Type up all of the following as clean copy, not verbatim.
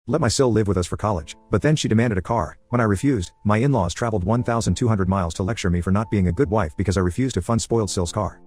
let my Sil live with us for college, but then she demanded a car. When I refused, my in-laws traveled 1,200 miles to lecture me for not being a good wife because I refused to fund spoiled Sil's car.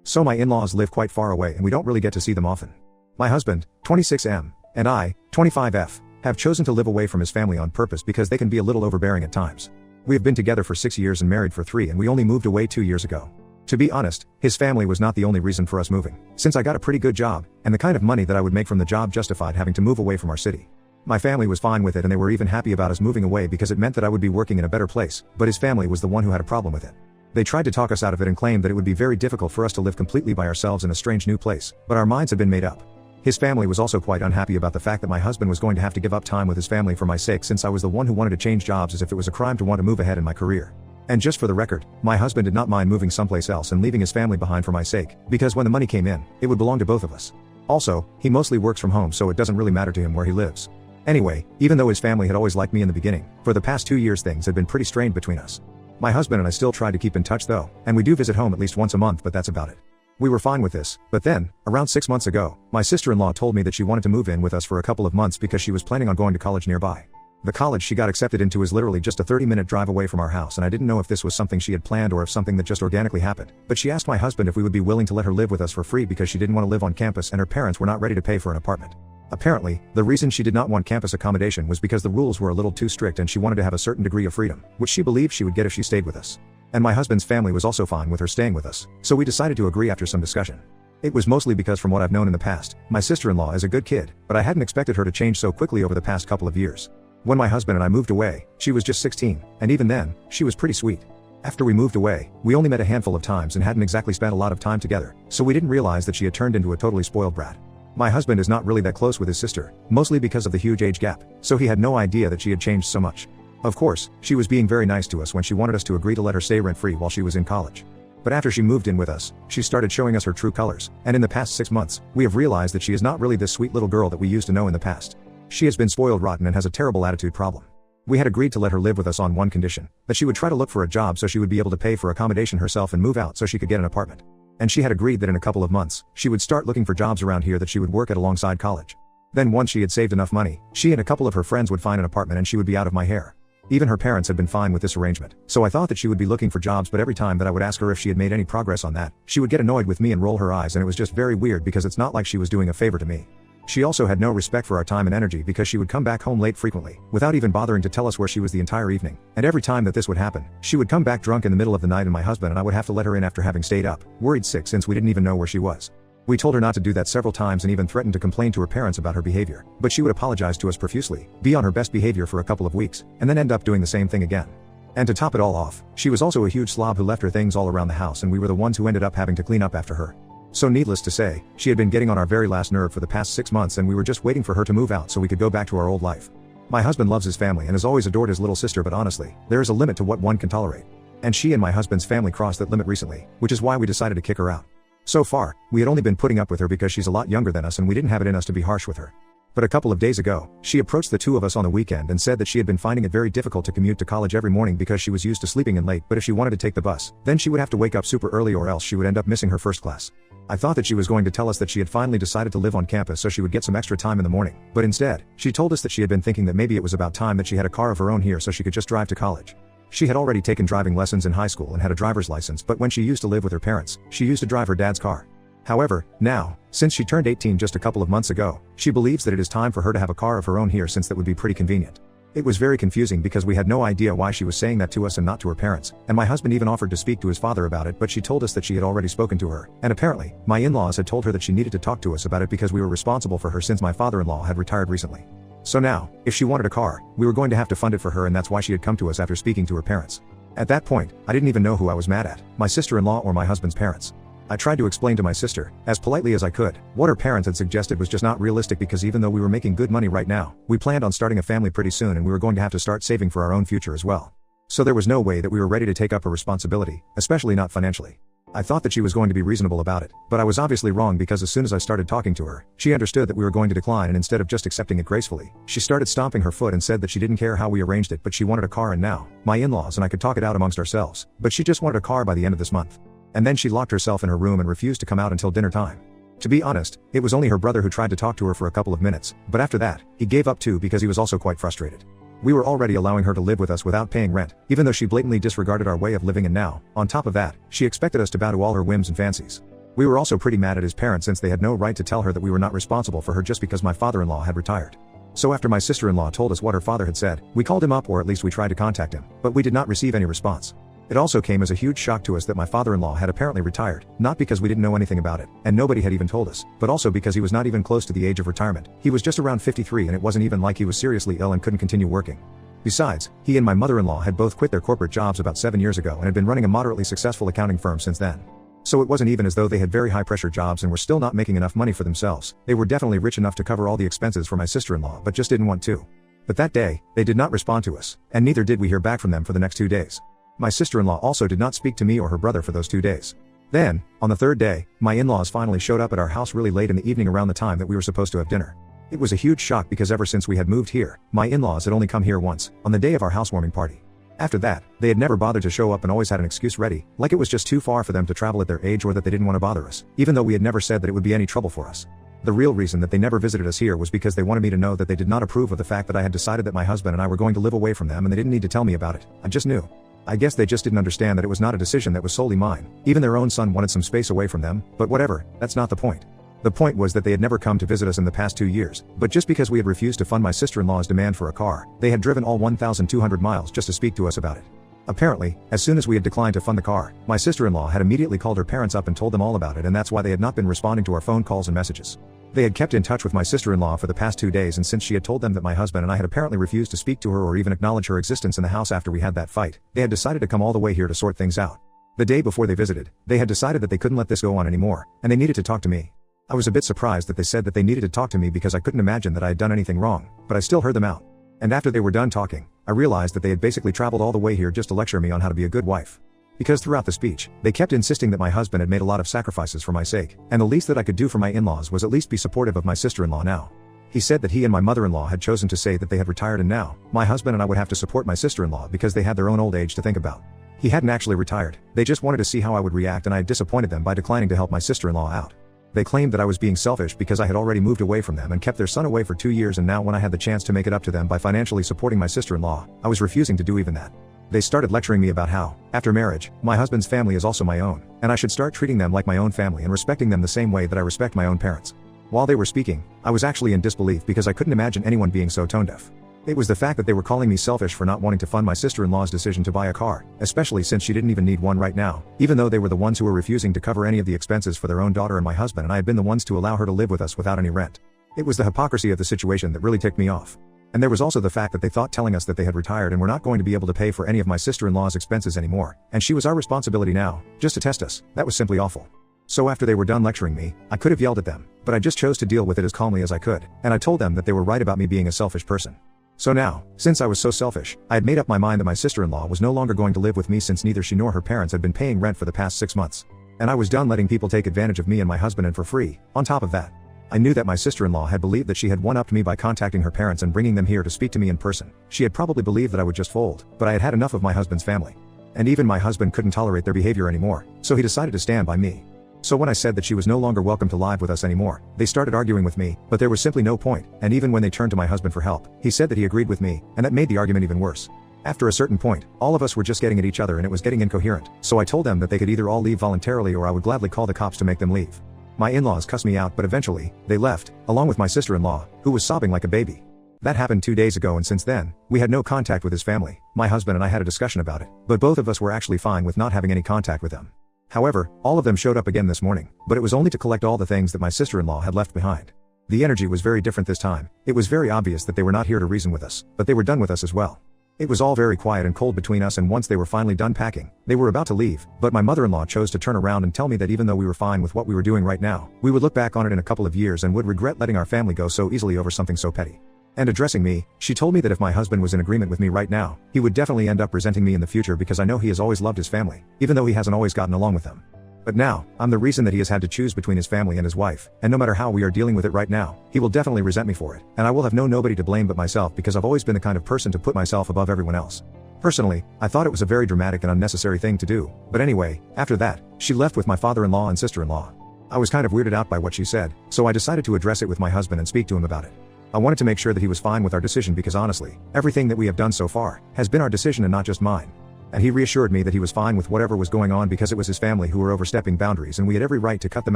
So my in-laws live quite far away and we don't really get to see them often. My husband, 26M, and I, 25F, have chosen to live away from his family on purpose because they can be a little overbearing at times. We have been together for 6 years and married for 3, and we only moved away 2 years ago. To be honest, his family was not the only reason for us moving, since I got a pretty good job, and the kind of money that I would make from the job justified having to move away from our city. My family was fine with it and they were even happy about us moving away because it meant that I would be working in a better place, but his family was the one who had a problem with it. They tried to talk us out of it and claimed that it would be very difficult for us to live completely by ourselves in a strange new place, but our minds had been made up. His family was also quite unhappy about the fact that my husband was going to have to give up time with his family for my sake, since I was the one who wanted to change jobs as if it was a crime to want to move ahead in my career. And just for the record, my husband did not mind moving someplace else and leaving his family behind for my sake, because when the money came in, it would belong to both of us. Also, he mostly works from home, so it doesn't really matter to him where he lives. Anyway, even though his family had always liked me in the beginning, for the past 2 years things had been pretty strained between us. My husband and I still try to keep in touch though, and we do visit home at least once a month, but that's about it. We were fine with this, but then, around 6 months ago, my sister-in-law told me that she wanted to move in with us for a couple of months because she was planning on going to college nearby. The college she got accepted into is literally just a 30-minute drive away from our house, and I didn't know if this was something she had planned or if something that just organically happened, but she asked my husband if we would be willing to let her live with us for free because she didn't want to live on campus and her parents were not ready to pay for an apartment. Apparently, the reason she did not want campus accommodation was because the rules were a little too strict and she wanted to have a certain degree of freedom, which she believed she would get if she stayed with us. And my husband's family was also fine with her staying with us, so we decided to agree after some discussion. It was mostly because from what I've known in the past, my sister-in-law is a good kid, but I hadn't expected her to change so quickly over the past couple of years. When my husband and I moved away, she was just 16, and even then, she was pretty sweet. After we moved away, we only met a handful of times and hadn't exactly spent a lot of time together, so we didn't realize that she had turned into a totally spoiled brat. My husband is not really that close with his sister, mostly because of the huge age gap, so he had no idea that she had changed so much. Of course, she was being very nice to us when she wanted us to agree to let her stay rent-free while she was in college. But after she moved in with us, she started showing us her true colors, and in the past 6 months, we have realized that she is not really this sweet little girl that we used to know in the past. She has been spoiled rotten and has a terrible attitude problem. We had agreed to let her live with us on one condition, that she would try to look for a job so she would be able to pay for accommodation herself and move out so she could get an apartment. And she had agreed that in a couple of months, she would start looking for jobs around here that she would work at alongside college. Then once she had saved enough money, she and a couple of her friends would find an apartment and she would be out of my hair. Even her parents had been fine with this arrangement, so I thought that she would be looking for jobs, but every time that I would ask her if she had made any progress on that, she would get annoyed with me and roll her eyes, and it was just very weird because it's not like she was doing a favor to me. She also had no respect for our time and energy because she would come back home late frequently, without even bothering to tell us where she was the entire evening, and every time that this would happen, she would come back drunk in the middle of the night and my husband and I would have to let her in after having stayed up, worried sick since we didn't even know where she was. We told her not to do that several times and even threatened to complain to her parents about her behavior, but she would apologize to us profusely, be on her best behavior for a couple of weeks, and then end up doing the same thing again. And to top it all off, she was also a huge slob who left her things all around the house and we were the ones who ended up having to clean up after her. So needless to say, she had been getting on our very last nerve for the past 6 months and we were just waiting for her to move out so we could go back to our old life. My husband loves his family and has always adored his little sister, but honestly, there is a limit to what one can tolerate. And she and my husband's family crossed that limit recently, which is why we decided to kick her out. So far, we had only been putting up with her because she's a lot younger than us and we didn't have it in us to be harsh with her. But a couple of days ago, she approached the two of us on the weekend and said that she had been finding it very difficult to commute to college every morning because she was used to sleeping in late, but if she wanted to take the bus, then she would have to wake up super early or else she would end up missing her first class. I thought that she was going to tell us that she had finally decided to live on campus so she would get some extra time in the morning, but instead, she told us that she had been thinking that maybe it was about time that she had a car of her own here so she could just drive to college. She had already taken driving lessons in high school and had a driver's license, but when she used to live with her parents, she used to drive her dad's car. However, now, since she turned 18 just a couple of months ago, she believes that it is time for her to have a car of her own here since that would be pretty convenient. It was very confusing because we had no idea why she was saying that to us and not to her parents, and my husband even offered to speak to his father about it, but she told us that she had already spoken to her, and apparently, my in-laws had told her that she needed to talk to us about it because we were responsible for her since my father-in-law had retired recently. So now, if she wanted a car, we were going to have to fund it for her, and that's why she had come to us after speaking to her parents. At that point, I didn't even know who I was mad at, my sister-in-law or my husband's parents. I tried to explain to my sister, as politely as I could, what her parents had suggested was just not realistic because even though we were making good money right now, we planned on starting a family pretty soon and we were going to have to start saving for our own future as well. So there was no way that we were ready to take up a responsibility, especially not financially. I thought that she was going to be reasonable about it, but I was obviously wrong because as soon as I started talking to her, she understood that we were going to decline, and instead of just accepting it gracefully, she started stomping her foot and said that she didn't care how we arranged it, but she wanted a car, and now, my in-laws and I could talk it out amongst ourselves, but she just wanted a car by the end of this month. And then she locked herself in her room and refused to come out until dinner time. To be honest, it was only her brother who tried to talk to her for a couple of minutes, but after that, he gave up too because he was also quite frustrated. We were already allowing her to live with us without paying rent, even though she blatantly disregarded our way of living, and now, on top of that, she expected us to bow to all her whims and fancies. We were also pretty mad at his parents since they had no right to tell her that we were not responsible for her just because my father-in-law had retired. So after my sister-in-law told us what her father had said, we called him up, or at least we tried to contact him, but we did not receive any response. It also came as a huge shock to us that my father-in-law had apparently retired, not because we didn't know anything about it, and nobody had even told us, but also because he was not even close to the age of retirement. He was just around 53, and it wasn't even like he was seriously ill and couldn't continue working. Besides, he and my mother-in-law had both quit their corporate jobs about 7 years ago and had been running a moderately successful accounting firm since then. So it wasn't even as though they had very high-pressure jobs and were still not making enough money for themselves. They were definitely rich enough to cover all the expenses for my sister-in-law, but just didn't want to. But that day, they did not respond to us, and neither did we hear back from them for the next 2 days. My sister-in-law also did not speak to me or her brother for those 2 days. Then, on the third day, my in-laws finally showed up at our house really late in the evening around the time that we were supposed to have dinner. It was a huge shock because ever since we had moved here, my in-laws had only come here once, on the day of our housewarming party. After that, they had never bothered to show up and always had an excuse ready, like it was just too far for them to travel at their age or that they didn't want to bother us, even though we had never said that it would be any trouble for us. The real reason that they never visited us here was because they wanted me to know that they did not approve of the fact that I had decided that my husband and I were going to live away from them, and they didn't need to tell me about it. I just knew. I guess they just didn't understand that it was not a decision that was solely mine. Even their own son wanted some space away from them, but whatever, that's not the point. The point was that they had never come to visit us in the past 2 years, but just because we had refused to fund my sister-in-law's demand for a car, they had driven all 1,200 miles just to speak to us about it. Apparently, as soon as we had declined to fund the car, my sister-in-law had immediately called her parents up and told them all about it, and that's why they had not been responding to our phone calls and messages. They had kept in touch with my sister-in-law for the past 2 days, and since she had told them that my husband and I had apparently refused to speak to her or even acknowledge her existence in the house after we had that fight, they had decided to come all the way here to sort things out. The day before they visited, they had decided that they couldn't let this go on anymore, and they needed to talk to me. I was a bit surprised that they said that they needed to talk to me because I couldn't imagine that I had done anything wrong, but I still heard them out. And after they were done talking, I realized that they had basically traveled all the way here just to lecture me on how to be a good wife. Because throughout the speech, they kept insisting that my husband had made a lot of sacrifices for my sake, and the least that I could do for my in-laws was at least be supportive of my sister-in-law now. He said that he and my mother-in-law had chosen to say that they had retired, and now, my husband and I would have to support my sister-in-law because they had their own old age to think about. He hadn't actually retired, they just wanted to see how I would react, and I had disappointed them by declining to help my sister-in-law out. They claimed that I was being selfish because I had already moved away from them and kept their son away for 2 years, and now when I had the chance to make it up to them by financially supporting my sister-in-law, I was refusing to do even that. They started lecturing me about how, after marriage, my husband's family is also my own, and I should start treating them like my own family and respecting them the same way that I respect my own parents. While they were speaking, I was actually in disbelief because I couldn't imagine anyone being so tone-deaf. It was the fact that they were calling me selfish for not wanting to fund my sister-in-law's decision to buy a car, especially since she didn't even need one right now, even though they were the ones who were refusing to cover any of the expenses for their own daughter and my husband, and I had been the ones to allow her to live with us without any rent. It was the hypocrisy of the situation that really ticked me off. And there was also the fact that they thought telling us that they had retired and were not going to be able to pay for any of my sister-in-law's expenses anymore, and she was our responsibility now, just to test us. That was simply awful. So after they were done lecturing me, I could have yelled at them, but I just chose to deal with it as calmly as I could, and I told them that they were right about me being a selfish person. So now, since I was so selfish, I had made up my mind that my sister-in-law was no longer going to live with me since neither she nor her parents had been paying rent for the past 6 months. And I was done letting people take advantage of me and my husband, and for free. On top of that, I knew that my sister-in-law had believed that she had one-upped me by contacting her parents and bringing them here to speak to me in person. She had probably believed that I would just fold, but I had had enough of my husband's family. And even my husband couldn't tolerate their behavior anymore, so he decided to stand by me. So when I said that she was no longer welcome to live with us anymore, they started arguing with me, but there was simply no point, and even when they turned to my husband for help, he said that he agreed with me, and that made the argument even worse. After a certain point, all of us were just getting at each other and it was getting incoherent, so I told them that they could either all leave voluntarily or I would gladly call the cops to make them leave. My in-laws cussed me out, but eventually, they left, along with my sister-in-law, who was sobbing like a baby. That happened 2 days ago, and since then, we had no contact with his family. My husband and I had a discussion about it, but both of us were actually fine with not having any contact with them. However, all of them showed up again this morning, but it was only to collect all the things that my sister-in-law had left behind. The energy was very different this time. It was very obvious that they were not here to reason with us, but they were done with us as well. It was all very quiet and cold between us, and once they were finally done packing, they were about to leave, but my mother-in-law chose to turn around and tell me that even though we were fine with what we were doing right now, we would look back on it in a couple of years and would regret letting our family go so easily over something so petty. And addressing me, she told me that if my husband was in agreement with me right now, he would definitely end up resenting me in the future because I know he has always loved his family, even though he hasn't always gotten along with them. But now, I'm the reason that he has had to choose between his family and his wife, and no matter how we are dealing with it right now, he will definitely resent me for it, and I will have nobody to blame but myself because I've always been the kind of person to put myself above everyone else. Personally, I thought it was a very dramatic and unnecessary thing to do, but anyway, after that, she left with my father-in-law and sister-in-law. I was kind of weirded out by what she said, so I decided to address it with my husband and speak to him about it. I wanted to make sure that he was fine with our decision because honestly, everything that we have done so far has been our decision and not just mine. And he reassured me that he was fine with whatever was going on because it was his family who were overstepping boundaries and we had every right to cut them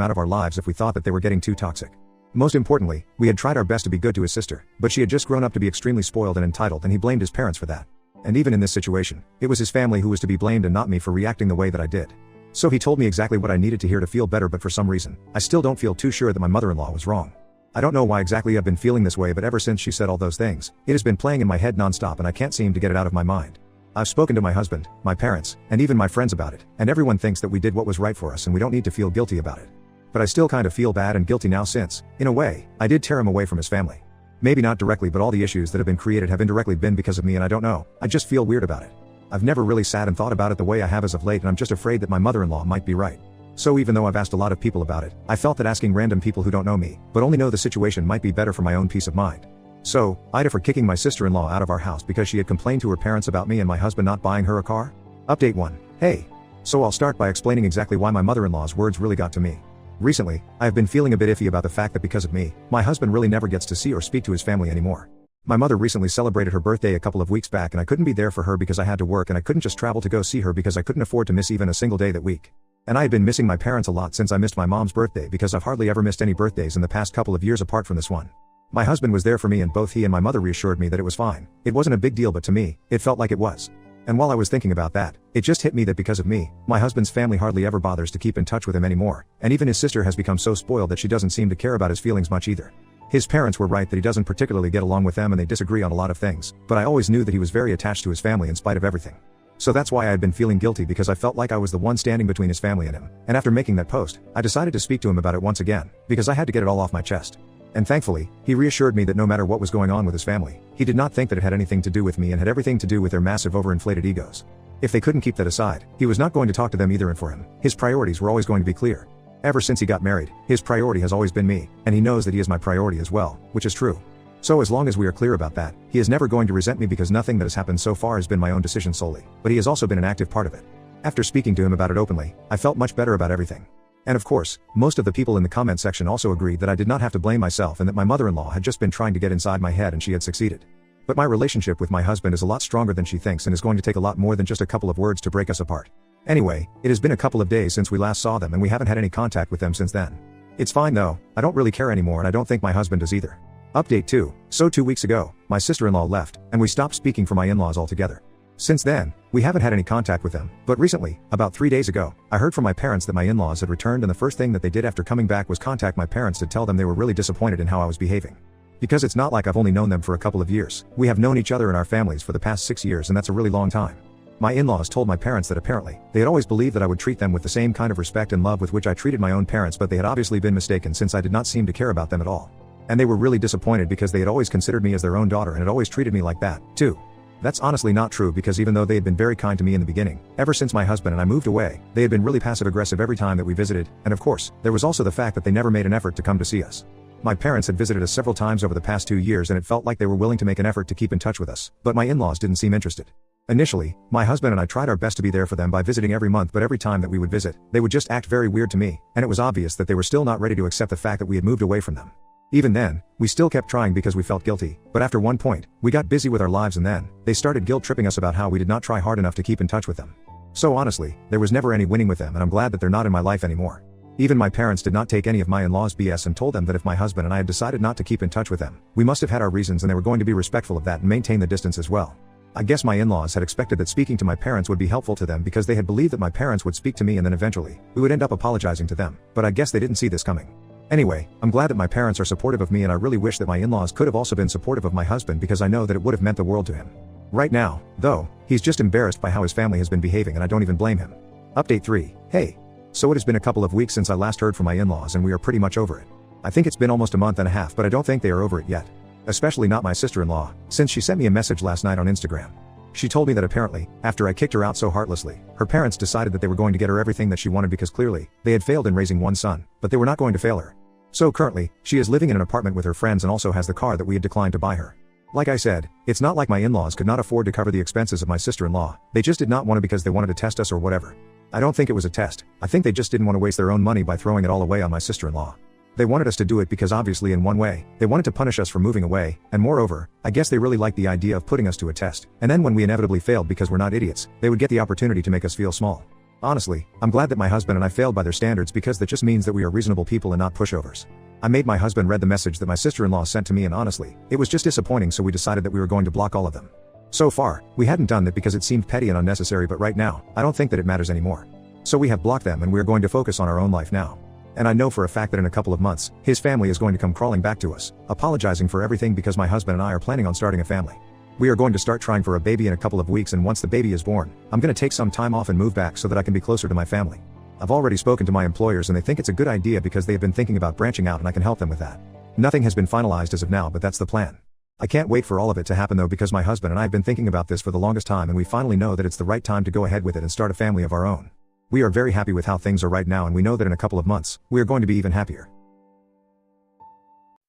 out of our lives if we thought that they were getting too toxic. Most importantly, we had tried our best to be good to his sister, but she had just grown up to be extremely spoiled and entitled and he blamed his parents for that. And even in this situation, it was his family who was to be blamed and not me for reacting the way that I did. So he told me exactly what I needed to hear to feel better, but for some reason, I still don't feel too sure that my mother-in-law was wrong. I don't know why exactly I've been feeling this way, but ever since she said all those things, it has been playing in my head nonstop and I can't seem to get it out of my mind. I've spoken to my husband, my parents, and even my friends about it, and everyone thinks that we did what was right for us and we don't need to feel guilty about it. But I still kind of feel bad and guilty now since, in a way, I did tear him away from his family. Maybe not directly, but all the issues that have been created have indirectly been because of me and I don't know, I just feel weird about it. I've never really sat and thought about it the way I have as of late and I'm just afraid that my mother-in-law might be right. So even though I've asked a lot of people about it, I felt that asking random people who don't know me, but only know the situation might be better for my own peace of mind. So, AITA for kicking my sister-in-law out of our house because she had complained to her parents about me and my husband not buying her a car? Update 1. Hey. So I'll start by explaining exactly why my mother-in-law's words really got to me. Recently, I have been feeling a bit iffy about the fact that because of me, my husband really never gets to see or speak to his family anymore. My mother recently celebrated her birthday a couple of weeks back and I couldn't be there for her because I had to work and I couldn't just travel to go see her because I couldn't afford to miss even a single day that week. And I had been missing my parents a lot since I missed my mom's birthday because I've hardly ever missed any birthdays in the past couple of years apart from this one. My husband was there for me and both he and my mother reassured me that it was fine. It wasn't a big deal, but to me, it felt like it was. And while I was thinking about that, it just hit me that because of me, my husband's family hardly ever bothers to keep in touch with him anymore, and even his sister has become so spoiled that she doesn't seem to care about his feelings much either. His parents were right that he doesn't particularly get along with them and they disagree on a lot of things, but I always knew that he was very attached to his family in spite of everything. So that's why I had been feeling guilty because I felt like I was the one standing between his family and him, and after making that post, I decided to speak to him about it once again, because I had to get it all off my chest. And thankfully, he reassured me that no matter what was going on with his family, he did not think that it had anything to do with me and had everything to do with their massive overinflated egos. If they couldn't keep that aside, he was not going to talk to them either, and for him, his priorities were always going to be clear. Ever since he got married, his priority has always been me, and he knows that he is my priority as well, which is true. So as long as we are clear about that, he is never going to resent me because nothing that has happened so far has been my own decision solely, but he has also been an active part of it. After speaking to him about it openly, I felt much better about everything. And of course, most of the people in the comment section also agreed that I did not have to blame myself and that my mother-in-law had just been trying to get inside my head and she had succeeded. But my relationship with my husband is a lot stronger than she thinks and is going to take a lot more than just a couple of words to break us apart. Anyway, it has been a couple of days since we last saw them and we haven't had any contact with them since then. It's fine though, I don't really care anymore and I don't think my husband does either. Update 2. So 2 weeks ago, my sister-in-law left, and we stopped speaking for my in-laws altogether. Since then, we haven't had any contact with them, but recently, about 3 days ago, I heard from my parents that my in-laws had returned and the first thing that they did after coming back was contact my parents to tell them they were really disappointed in how I was behaving. Because it's not like I've only known them for a couple of years, we have known each other and our families for the past 6 years and that's a really long time. My in-laws told my parents that apparently, they had always believed that I would treat them with the same kind of respect and love with which I treated my own parents, but they had obviously been mistaken since I did not seem to care about them at all. And they were really disappointed because they had always considered me as their own daughter and had always treated me like that, too. That's honestly not true because even though they had been very kind to me in the beginning, ever since my husband and I moved away, they had been really passive-aggressive every time that we visited, and of course, there was also the fact that they never made an effort to come to see us. My parents had visited us several times over the past 2 years and it felt like they were willing to make an effort to keep in touch with us, but my in-laws didn't seem interested. Initially, my husband and I tried our best to be there for them by visiting every month, but every time that we would visit, they would just act very weird to me, and it was obvious that they were still not ready to accept the fact that we had moved away from them. Even then, we still kept trying because we felt guilty, but after one point, we got busy with our lives and then, they started guilt-tripping us about how we did not try hard enough to keep in touch with them. So honestly, there was never any winning with them and I'm glad that they're not in my life anymore. Even my parents did not take any of my in-laws' BS and told them that if my husband and I had decided not to keep in touch with them, we must have had our reasons and they were going to be respectful of that and maintain the distance as well. I guess my in-laws had expected that speaking to my parents would be helpful to them because they had believed that my parents would speak to me and then eventually, we would end up apologizing to them, but I guess they didn't see this coming. Anyway, I'm glad that my parents are supportive of me and I really wish that my in-laws could have also been supportive of my husband because I know that it would have meant the world to him. Right now, though, he's just embarrassed by how his family has been behaving and I don't even blame him. Update 3. Hey. So it has been a couple of weeks since I last heard from my in-laws and we are pretty much over it. I think it's been almost a month and a half, but I don't think they are over it yet. Especially not my sister-in-law, since she sent me a message last night on Instagram. She told me that apparently, after I kicked her out so heartlessly, her parents decided that they were going to get her everything that she wanted because clearly, they had failed in raising one son, but they were not going to fail her. So currently, she is living in an apartment with her friends and also has the car that we had declined to buy her. Like I said, it's not like my in-laws could not afford to cover the expenses of my sister-in-law, they just did not want to because they wanted to test us or whatever. I don't think it was a test. I think they just didn't want to waste their own money by throwing it all away on my sister-in-law. They wanted us to do it because obviously in one way, they wanted to punish us for moving away, and moreover, I guess they really liked the idea of putting us to a test. And then when we inevitably failed because we're not idiots, they would get the opportunity to make us feel small. Honestly, I'm glad that my husband and I failed by their standards because that just means that we are reasonable people and not pushovers. I made my husband read the message that my sister-in-law sent to me and honestly, it was just disappointing, so we decided that we were going to block all of them. So far, we hadn't done that because it seemed petty and unnecessary, but right now, I don't think that it matters anymore. So we have blocked them and we are going to focus on our own life now. And I know for a fact that in a couple of months, his family is going to come crawling back to us, apologizing for everything because my husband and I are planning on starting a family. We are going to start trying for a baby in a couple of weeks, and once the baby is born, I'm going to take some time off and move back so that I can be closer to my family. I've already spoken to my employers and they think it's a good idea because they have been thinking about branching out and I can help them with that. Nothing has been finalized as of now, but that's the plan. I can't wait for all of it to happen though, because my husband and I have been thinking about this for the longest time and we finally know that it's the right time to go ahead with it and start a family of our own. We are very happy with how things are right now, and we know that in a couple of months, we are going to be even happier.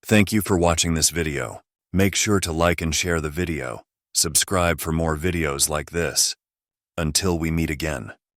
Thank you for watching this video. Make sure to like and share the video. Subscribe for more videos like this. Until we meet again.